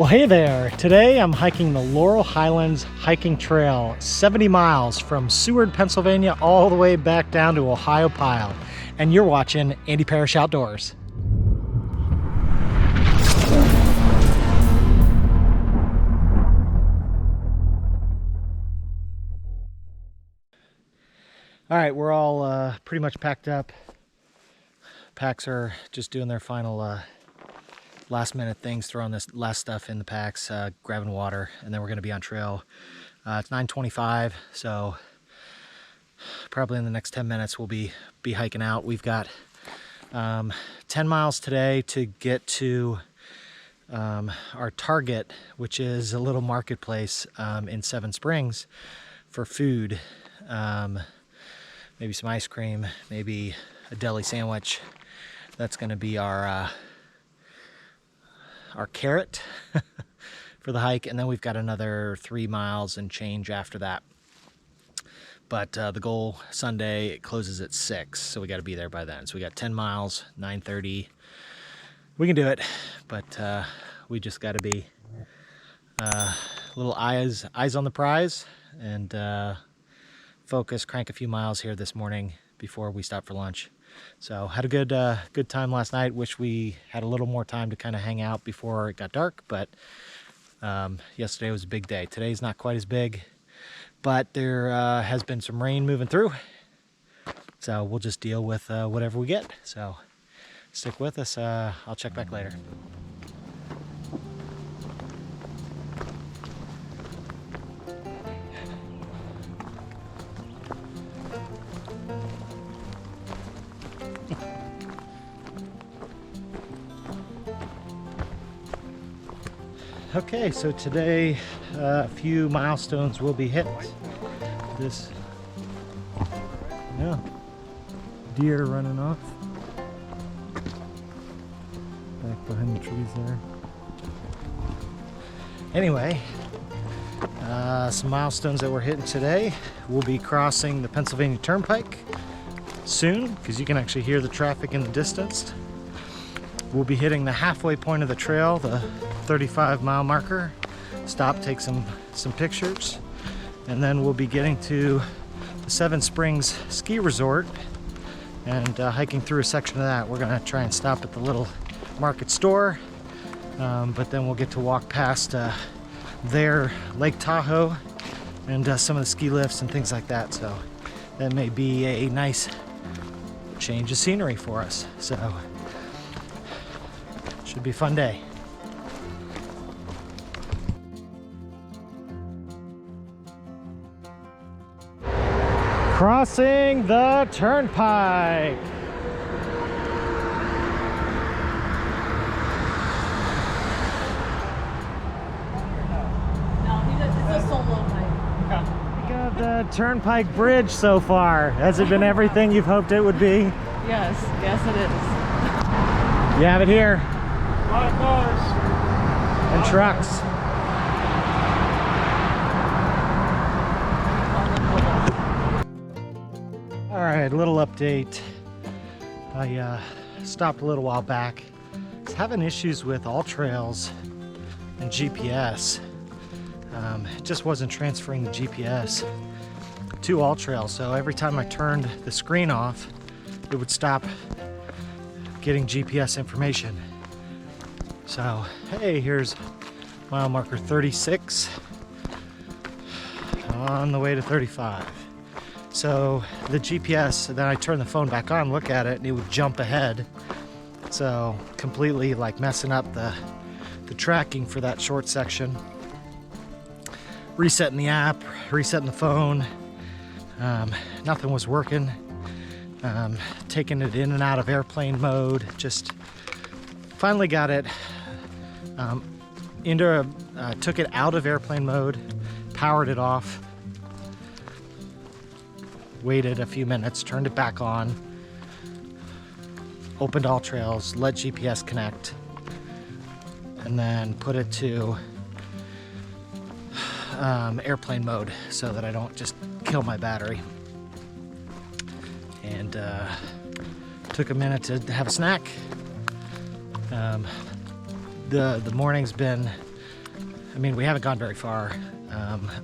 Well, hey there. Today I'm hiking the Laurel Highlands Hiking Trail, 70 miles from Seward, Pennsylvania, all the way back down to Ohiopyle. And you're watching Andy Parrish Outdoors. All right, we're all pretty much packed up. Packs are just doing their final last minute things, throwing this last stuff in the packs, grabbing water, and then we're going to be on trail. It's 9:25, so probably in the next 10 minutes we'll be hiking out. We've got 10 miles today to get to our target, which is a little marketplace in Seven Springs for food. Maybe some ice cream, maybe a deli sandwich. That's going to be our carrot for the hike, and then we've got another 3 miles and change after that. But the goal Sunday, it closes at 6, so we got to be there by then. So we got 10 miles, 9:30. We can do it, but we just got to be little eyes on the prize and focus, crank a few miles here this morning before we stop for lunch. So had a good time last night. Wish we had a little more time to kind of hang out before it got dark, but yesterday was a big day. Today's not quite as big, but there has been some rain moving through, so we'll just deal with whatever we get. So stick with us. I'll check back later. Okay, so today a few milestones will be hit. This, yeah, deer running off back behind the trees there. Anyway, some milestones that we're hitting today. We'll be crossing the Pennsylvania Turnpike soon, because you can actually hear the traffic in the distance. We'll be hitting the halfway point of the trail, the 35-mile marker. Stop, take some pictures, and then we'll be getting to the Seven Springs ski resort and hiking through a section of that. We're gonna try and stop at the little market store, but then we'll get to walk past their Lake Tahoe and some of the ski lifts and things like that. So that may be a nice change of scenery for us. So should be a fun day. Crossing the Turnpike. No, it's a solo hike. Think of the Turnpike Bridge so far. Has it been everything you've hoped it would be? Yes, it is. You have it here. A lot of cars. And trucks. All right, a little update. I stopped a little while back. I was having issues with All Trails and GPS. It just wasn't transferring the GPS to All Trails, so every time I turned the screen off, it would stop getting GPS information. So, hey, here's mile marker 36 on the way to 35. So the GPS, then I turn the phone back on, look at it, and it would jump ahead. So completely like messing up the tracking for that short section. Resetting the app, resetting the phone. Nothing was working. Taking it in and out of airplane mode. Just finally got it took it out of airplane mode, powered it off. Waited a few minutes, turned it back on, opened All Trails, let GPS connect, and then put it to airplane mode so that I don't just kill my battery. And took a minute to have a snack. The morning's been I mean, we haven't gone very far.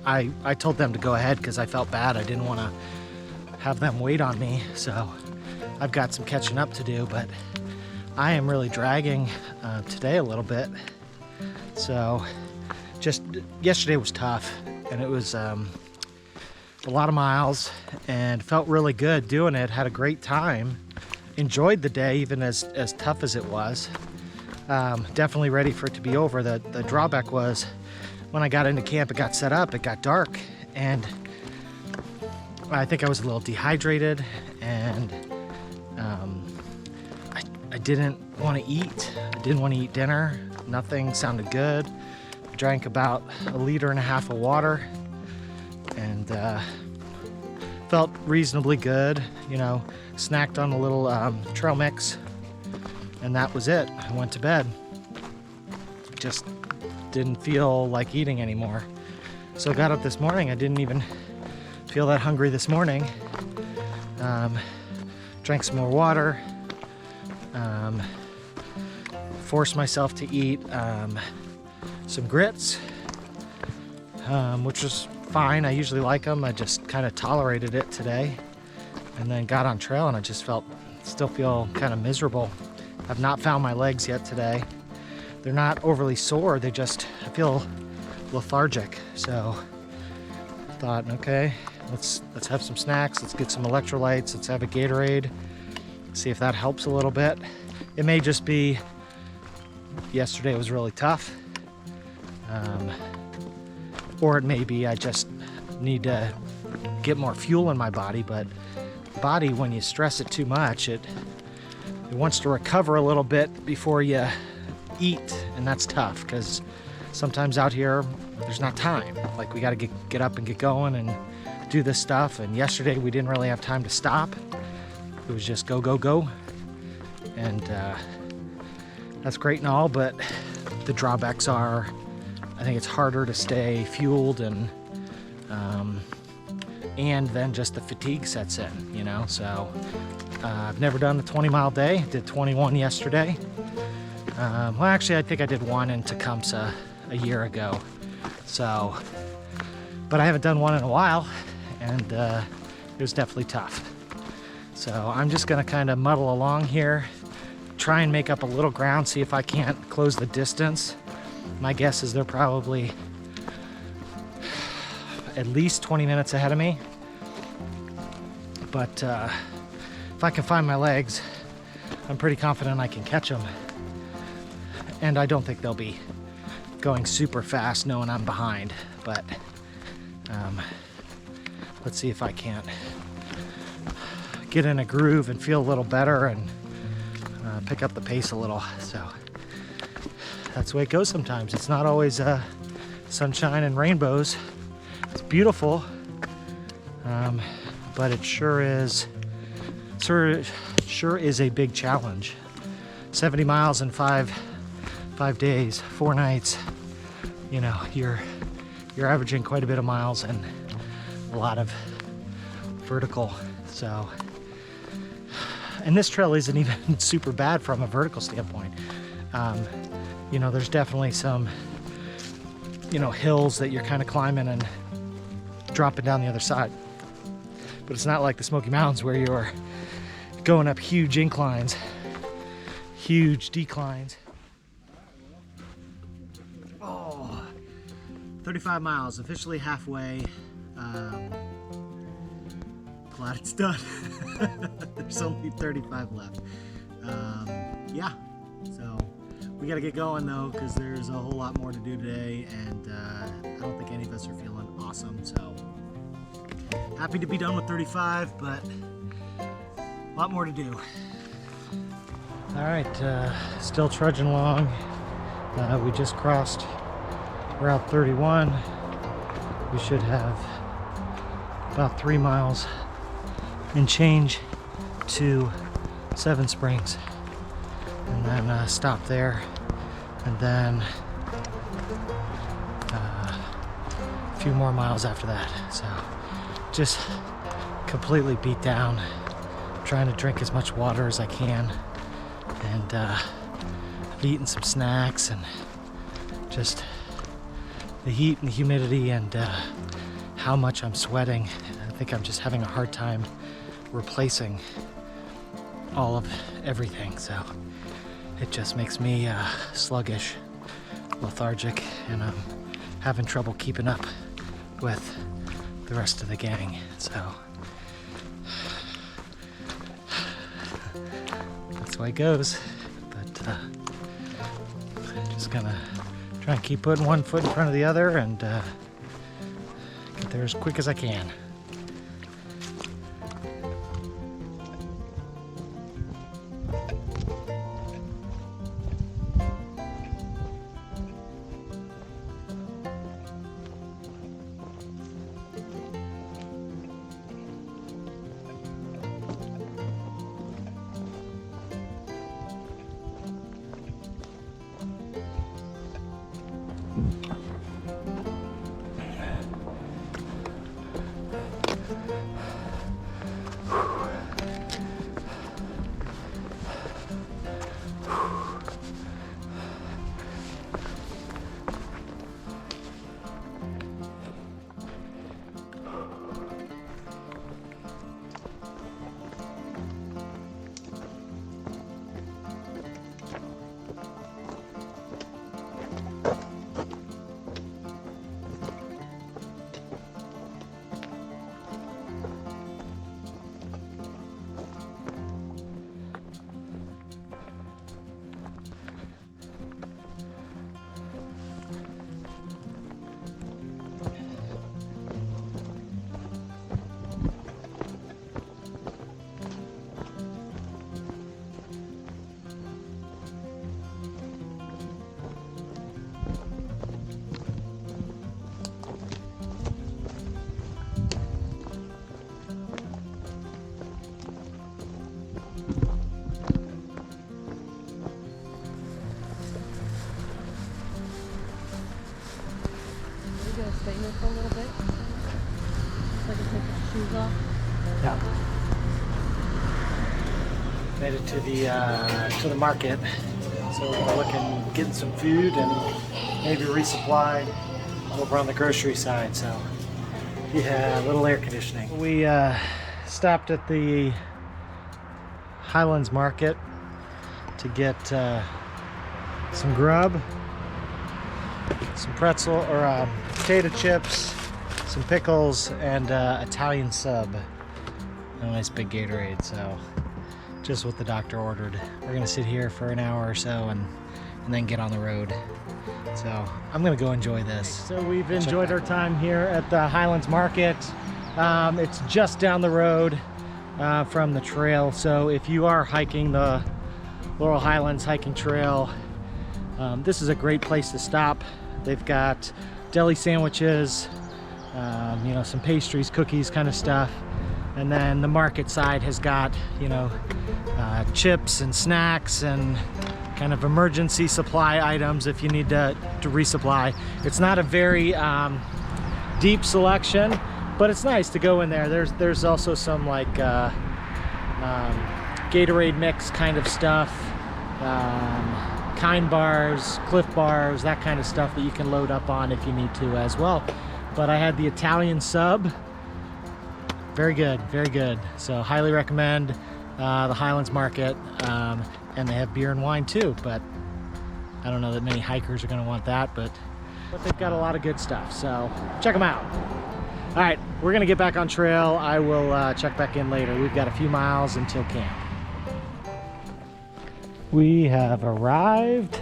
I told them to go ahead because I felt bad. I didn't want to have them wait on me, so I've got some catching up to do, but I am really dragging today a little bit. So just yesterday was tough, and it was a lot of miles, and felt really good doing it. Had a great time, enjoyed the day even as tough as it was. Definitely ready for it to be over. The drawback was when I got into camp, it got set up, it got dark, and I think I was a little dehydrated, and I didn't want to eat. I didn't want to eat dinner. Nothing sounded good. I drank about 1.5 liters of water, and felt reasonably good. You know, snacked on a little trail mix, and that was it. I went to bed. Just didn't feel like eating anymore. So I got up this morning. I didn't even feel that hungry this morning. Drank some more water. Forced myself to eat some grits, which was fine. I usually like them. I just kind of tolerated it today, and then got on trail, and I just still feel kind of miserable. I've not found my legs yet today. They're not overly sore. I feel lethargic. So I thought, okay, let's have some snacks. Let's get some electrolytes. Let's have a Gatorade. See if that helps a little bit. It may just be yesterday was really tough, or it may be I just need to get more fuel in my body. But the body, when you stress it too much, it wants to recover a little bit before you eat, and that's tough because sometimes out here there's not time. Like, we got to get up and get going and do this stuff, and yesterday we didn't really have time to stop. It was just go, go, go, and that's great and all, but the drawbacks are, I think it's harder to stay fueled, and then just the fatigue sets in, you know. So I've never done a 20-mile day. Did 21 yesterday. Well, actually, I think I did one in Tecumseh a year ago. So, but I haven't done one in a while, and it was definitely tough. So I'm just gonna kind of muddle along here, try and make up a little ground, see if I can't close the distance. My guess is they're probably at least 20 minutes ahead of me. But if I can find my legs, I'm pretty confident I can catch them. And I don't think they'll be going super fast knowing I'm behind. But let's see if I can't get in a groove and feel a little better and pick up the pace a little. So that's the way it goes sometimes. It's not always sunshine and rainbows. It's beautiful, but it sure is a big challenge. 70 miles in five days, 4 nights. You know, you're averaging quite a bit of miles and a lot of vertical. So, and this trail isn't even super bad from a vertical standpoint. You know, there's definitely some, you know, hills that you're kind of climbing and dropping down the other side. But it's not like the Smoky Mountains where you're going up huge inclines, huge declines. Oh, 35 miles, officially halfway. Glad it's done. There's only 35 left. Yeah, so we got to get going though, because there's a whole lot more to do today, and I don't think any of us are feeling awesome. So happy to be done with 35, but a lot more to do. All right, still trudging along. We just crossed Route 31. We should have about 3 miles and change to Seven Springs, and then stop there, and then a few more miles after that. So just completely beat down, trying to drink as much water as I can, and I've eaten some snacks and just the heat and the humidity and how much I'm sweating. I think I'm just having a hard time replacing all of everything, so it just makes me sluggish, lethargic, and I'm having trouble keeping up with the rest of the gang. So that's the way it goes. But just gonna try and keep putting one foot in front of the other and get there as quick as I can. Stay here for a little bit. So I can take my shoes off. Yeah. Made it to the market, so we're looking, getting some food and maybe resupply over on the grocery side. So yeah, a little air conditioning. We stopped at the Highlands Market to get some grub, some pretzel or potato chips, some pickles, and Italian sub, and a nice big Gatorade. So just what the doctor ordered. We're gonna sit here for an hour or so and then get on the road. So I'm gonna go enjoy this. So we've enjoyed our time here at the Highlands Market. It's just down the road from the trail. So if you are hiking the Laurel Highlands Hiking Trail, this is a great place to stop. They've got deli sandwiches, you know, some pastries, cookies kind of stuff. And then the market side has got, you know, chips and snacks and kind of emergency supply items if you need to resupply. It's not a very deep selection, but it's nice to go in there. There's also some like Gatorade mix kind of stuff, Kind bars, Cliff bars, that kind of stuff that you can load up on if you need to as well. But I had the Italian sub. Very good, very good. So highly recommend the Highlands Market, and they have beer and wine too, but I don't know that many hikers are gonna want that, but they've got a lot of good stuff, so check them out. All right, we're gonna get back on trail. I will check back in later. We've got a few miles until camp. We have arrived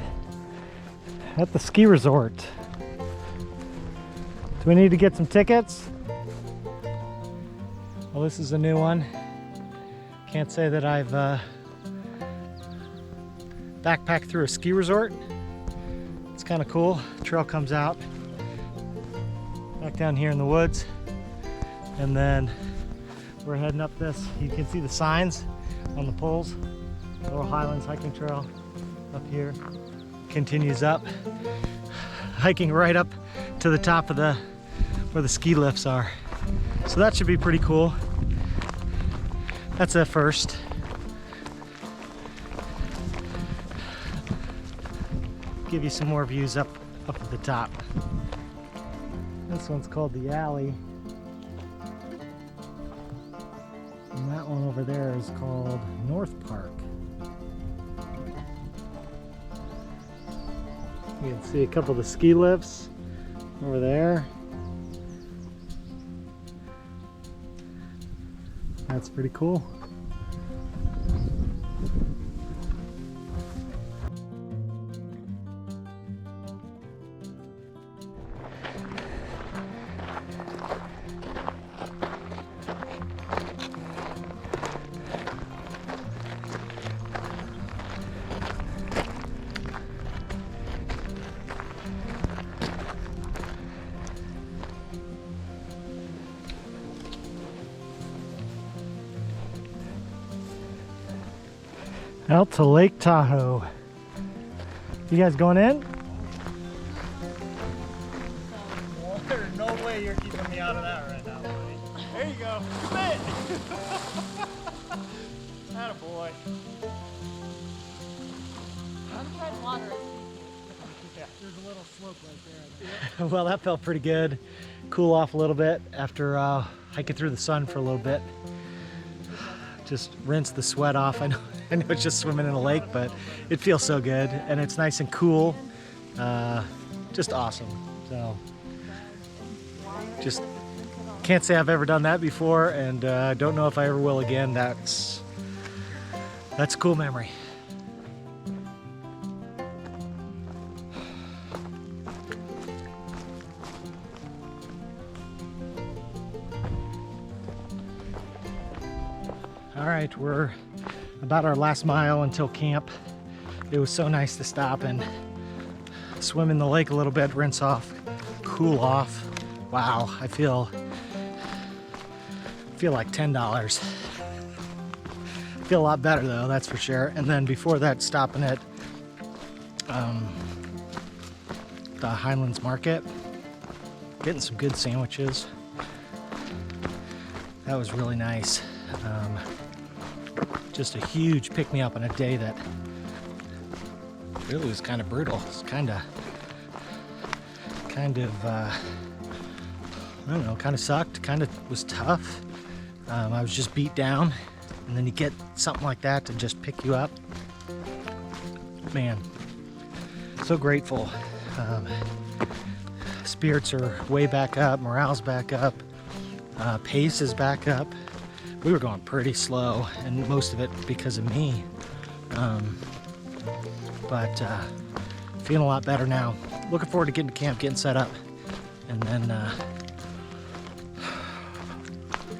at the ski resort. Do we need to get some tickets? Well, this is a new one. Can't say that I've backpacked through a ski resort. It's kind of cool. Trail comes out back down here in the woods, and then we're heading up this. You can see the signs on the poles. Laurel Highlands Hiking Trail up here continues up, hiking right up to the top of where the ski lifts are. So that should be pretty cool. That's a first. Give you some more views up at the top. This one's called the Alley. And that one over there is called North Park. You can see a couple of the ski lifts over there. That's pretty cool. Out to Lake Tahoe. You guys going in? There's no way you're keeping me out of that right now, buddy. There you go. Commit. Attaboy. Red water is Yeah. There's a little slope right there. Well, that felt pretty good. Cool off a little bit after hiking through the sun for a little bit. Just rinse the sweat off. I know it's just swimming in a lake, but it feels so good and it's nice and cool. Just awesome. So just can't say I've ever done that before, and don't know if I ever will again. That's a cool memory. All right, we're about our last mile until camp. It was so nice to stop and swim in the lake a little bit, rinse off, cool off. Wow, I feel like $10. Feel a lot better though, that's for sure. And then before that, stopping at the Highlands Market, getting some good sandwiches. That was really nice. Just a huge pick-me-up on a day that really was kind of brutal. It's kind of I don't know, kind of sucked, kind of was tough. I was just beat down, and then you get something like that to just pick you up. Man, so grateful. Spirits are way back up, morale's back up, pace is back up. We were going pretty slow, and most of it because of me. But feeling a lot better now. Looking forward to getting to camp, getting set up, and then I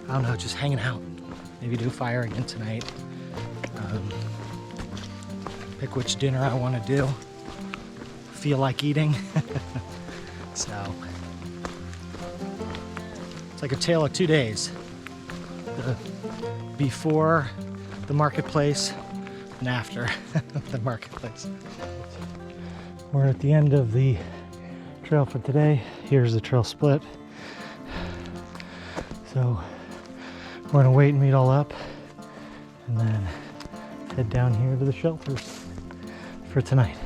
don't know, just hanging out. Maybe do a fire again tonight. Pick which dinner I want to do. Feel like eating. So it's like a tale of 2 days. Before the marketplace and after the marketplace. We're at the end of the trail for today. Here's the trail split. So we're gonna wait and meet all up and then head down here to the shelters for tonight.